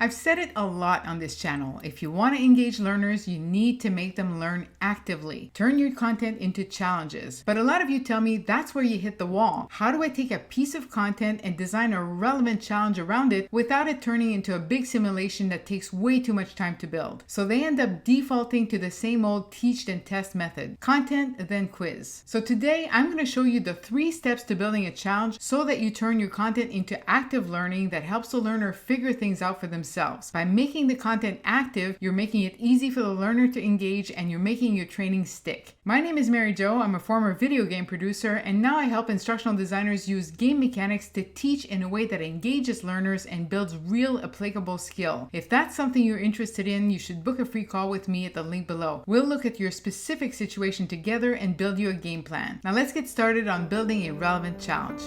I've said it a lot on this channel. If you want to engage learners, you need to make them learn actively. Turn your content into challenges. But a lot of you tell me that's where you hit the wall. How do I take a piece of content and design a relevant challenge around it without it turning into a big simulation that takes way too much time to build? So they end up defaulting to the same old teach and test method. Content, then quiz. So today I'm going to show you the 3 steps to building a challenge so that you turn your content into active learning that helps the learner figure things out for themselves. By making the content active, you're making it easy for the learner to engage and you're making your training stick. My name is Mary Jo. I'm a former video game producer, and now I help instructional designers use game mechanics to teach in a way that engages learners and builds real applicable skill. If that's something you're interested in, you should book a free call with me at the link below. We'll look at your specific situation together and build you a game plan. Now let's get started on building a relevant challenge.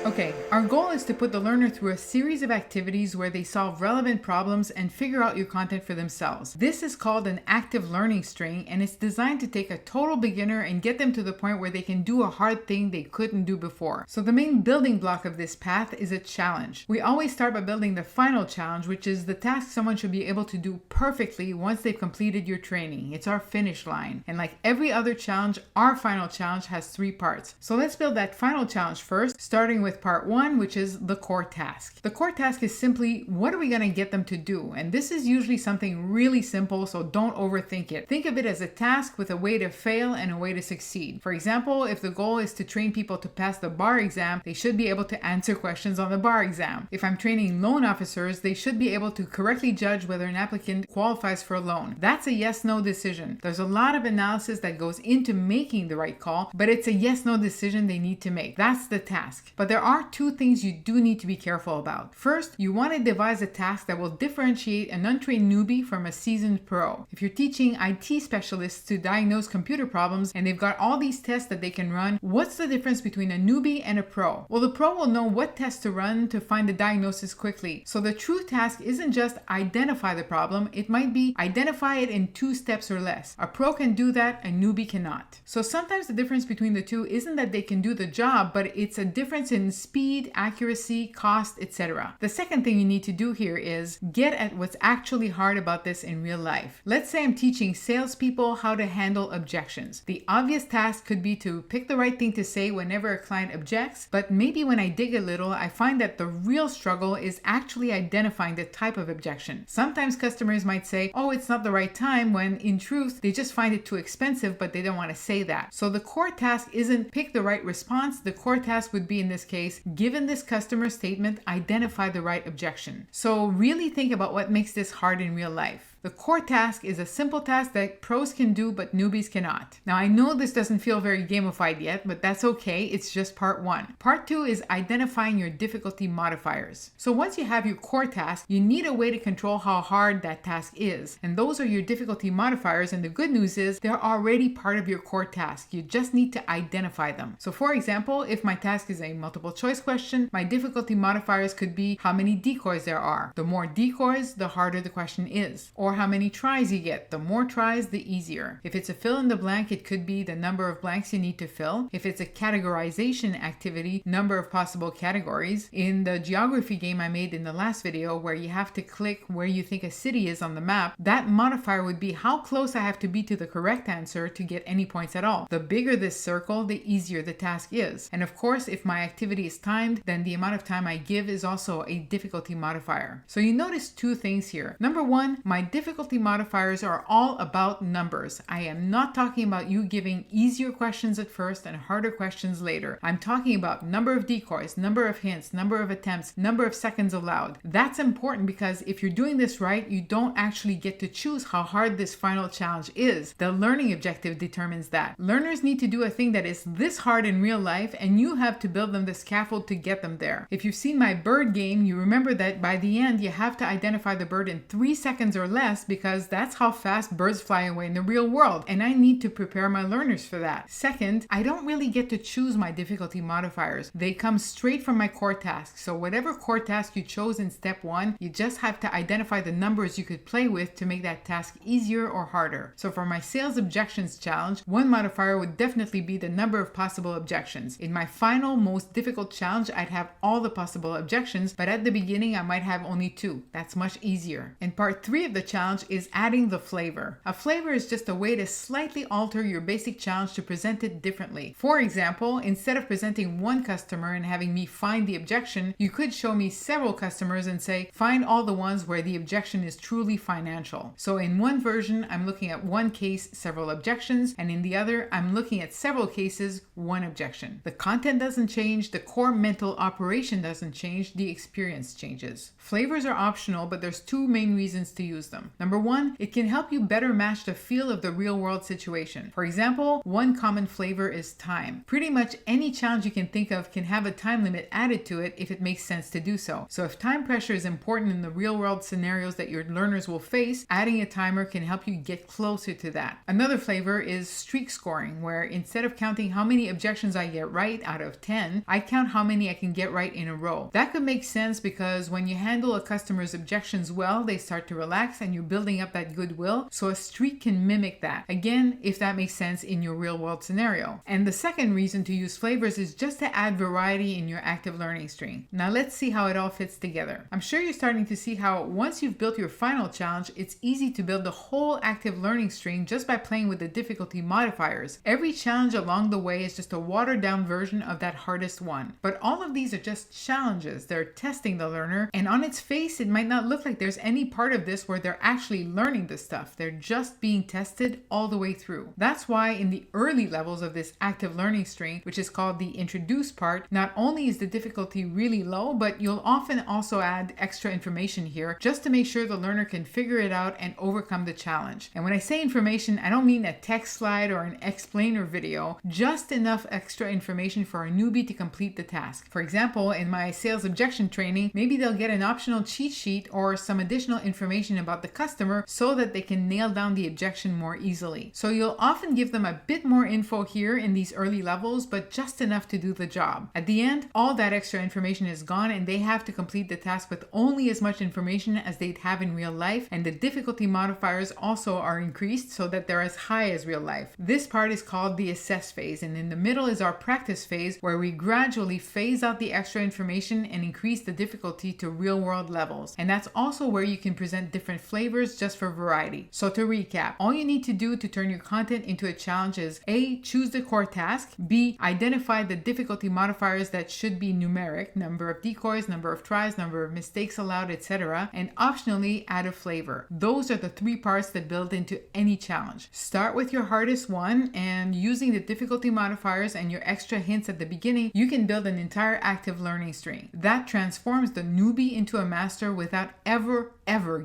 Okay, our goal is to put the learner through a series of activities where they solve relevant problems and figure out your content for themselves. This is called an active learning string, and it's designed to take a total beginner and get them to the point where they can do a hard thing they couldn't do before. So the main building block of this path is a challenge. We always start by building the final challenge, which is the task someone should be able to do perfectly once they've completed your training. It's our finish line. And like every other challenge, our final challenge has 3 parts. So let's build that final challenge first, starting with part 1, which is the core task. The core task is simply, what are we going to get them to do? And this is usually something really simple, so don't overthink it. Think of it as a task with a way to fail and a way to succeed. For example, if the goal is to train people to pass the bar exam, they should be able to answer questions on the bar exam. If I'm training loan officers, they should be able to correctly judge whether an applicant qualifies for a loan. That's a yes-no decision. There's a lot of analysis that goes into making the right call, but it's a yes-no decision they need to make. That's the task. But there are 2 things you do need to be careful about. First, you want to devise a task that will differentiate an untrained newbie from a seasoned pro. If you're teaching IT specialists to diagnose computer problems and they've got all these tests that they can run, what's the difference between a newbie and a pro? Well, the pro will know what tests to run to find the diagnosis quickly. So the true task isn't just identify the problem, it might be identify it in 2 steps or less. A pro can do that, a newbie cannot. So sometimes the difference between the two isn't that they can do the job, but it's a difference in speed, accuracy, cost, etc. The second thing you need to do here is get at what's actually hard about this in real life. Let's say I'm teaching salespeople how to handle objections. The obvious task could be to pick the right thing to say whenever a client objects, but maybe when I dig a little, I find that the real struggle is actually identifying the type of objection. Sometimes customers might say, oh, it's not the right time, when in truth, they just find it too expensive, but they don't want to say that. So the core task isn't pick the right response. The core task would be, in this case, given this customer statement, identify the right objection. So really think about what makes this hard in real life. The core task is a simple task that pros can do but newbies cannot. Now I know this doesn't feel very gamified yet, but that's okay, it's just part 1. Part 2 is identifying your difficulty modifiers. So once you have your core task, you need a way to control how hard that task is. And those are your difficulty modifiers, and the good news is they're already part of your core task. You just need to identify them. So for example, if my task is a multiple choice question, my difficulty modifiers could be how many decoys there are. The more decoys, the harder the question is. Or how many tries you get. The more tries, the easier. If it's a fill in the blank, it could be the number of blanks you need to fill. If it's a categorization activity, number of possible categories. In the geography game I made in the last video, where you have to click where you think a city is on the map, that modifier would be how close I have to be to the correct answer to get any points at all. The bigger this circle, the easier the task is. And of course, if my activity is timed, then the amount of time I give is also a difficulty modifier. So you notice 2 things here. Number 1, my difficulty modifiers are all about numbers. I am not talking about you giving easier questions at first and harder questions later. I'm talking about number of decoys, number of hints, number of attempts, number of seconds allowed. That's important because if you're doing this right, you don't actually get to choose how hard this final challenge is. The learning objective determines that. Learners need to do a thing that is this hard in real life, and you have to build them the scaffold to get them there. If you've seen my bird game, you remember that by the end, you have to identify the bird in 3 seconds or less, less because that's how fast birds fly away in the real world, and I need to prepare my learners for that. Second, I don't really get to choose my difficulty modifiers. They come straight from my core task. So whatever core task you chose in step 1, you just have to identify the numbers you could play with to make that task easier or harder. So for my sales objections challenge, one modifier would definitely be the number of possible objections. In my final, most difficult challenge, I'd have all the possible objections, but at the beginning I might have only 2. That's much easier. And part 3 of the challenge is adding the flavor. A flavor is just a way to slightly alter your basic challenge to present it differently. For example, instead of presenting one customer and having me find the objection, you could show me several customers and say, find all the ones where the objection is truly financial. So in one version, I'm looking at one case, several objections, and in the other, I'm looking at several cases, one objection. The content doesn't change, the core mental operation doesn't change, the experience changes. Flavors are optional, but there's 2 main reasons to use them. Number 1, it can help you better match the feel of the real world situation. For example, one common flavor is time. Pretty much any challenge you can think of can have a time limit added to it if it makes sense to do so. So if time pressure is important in the real world scenarios that your learners will face, adding a timer can help you get closer to that. Another flavor is streak scoring, where instead of counting how many objections I get right out of 10, I count how many I can get right in a row. That could make sense because when you handle a customer's objections well, they start to relax and you're building up that goodwill. So a streak can mimic that. Again, if that makes sense in your real world scenario. And the second reason to use flavors is just to add variety in your active learning string. Now let's see how it all fits together. I'm sure you're starting to see how once you've built your final challenge, it's easy to build the whole active learning string just by playing with the difficulty modifiers. Every challenge along the way is just a watered down version of that hardest one. But all of these are just challenges. They're testing the learner, and on its face, it might not look like there's any part of this where they're actually learning the stuff. They're just being tested all the way through. That's why in the early levels of this active learning string, which is called the introduce part, not only is the difficulty really low, but you'll often also add extra information here just to make sure the learner can figure it out and overcome the challenge. And when I say information, I don't mean a text slide or an explainer video, just enough extra information for a newbie to complete the task. For example, in my sales objection training, maybe they'll get an optional cheat sheet or some additional information about the customer so that they can nail down the objection more easily. So you'll often give them a bit more info here in these early levels, but just enough to do the job. At the end, all that extra information is gone and they have to complete the task with only as much information as they'd have in real life, and the difficulty modifiers also are increased so that they're as high as real life. This part is called the assess phase, and in the middle is our practice phase where we gradually phase out the extra information and increase the difficulty to real world levels. And that's also where you can present different flavors just for variety. So to recap, all you need to do to turn your content into a challenge is A, choose the core task, B, identify the difficulty modifiers that should be numeric, number of decoys, number of tries, number of mistakes allowed, etc., and optionally add a flavor. Those are the 3 parts that build into any challenge. Start with your hardest one, and using the difficulty modifiers and your extra hints at the beginning, you can build an entire active learning string. That transforms the newbie into a master without ever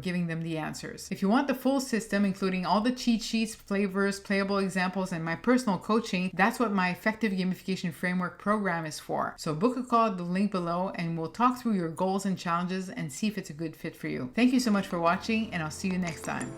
giving them the answers. If you want the full system, including all the cheat sheets, flavors, playable examples, and my personal coaching, that's what my Effective Gamification Framework program is for. So book a call at the link below and we'll talk through your goals and challenges and see if it's a good fit for you. Thank you so much for watching, and I'll see you next time.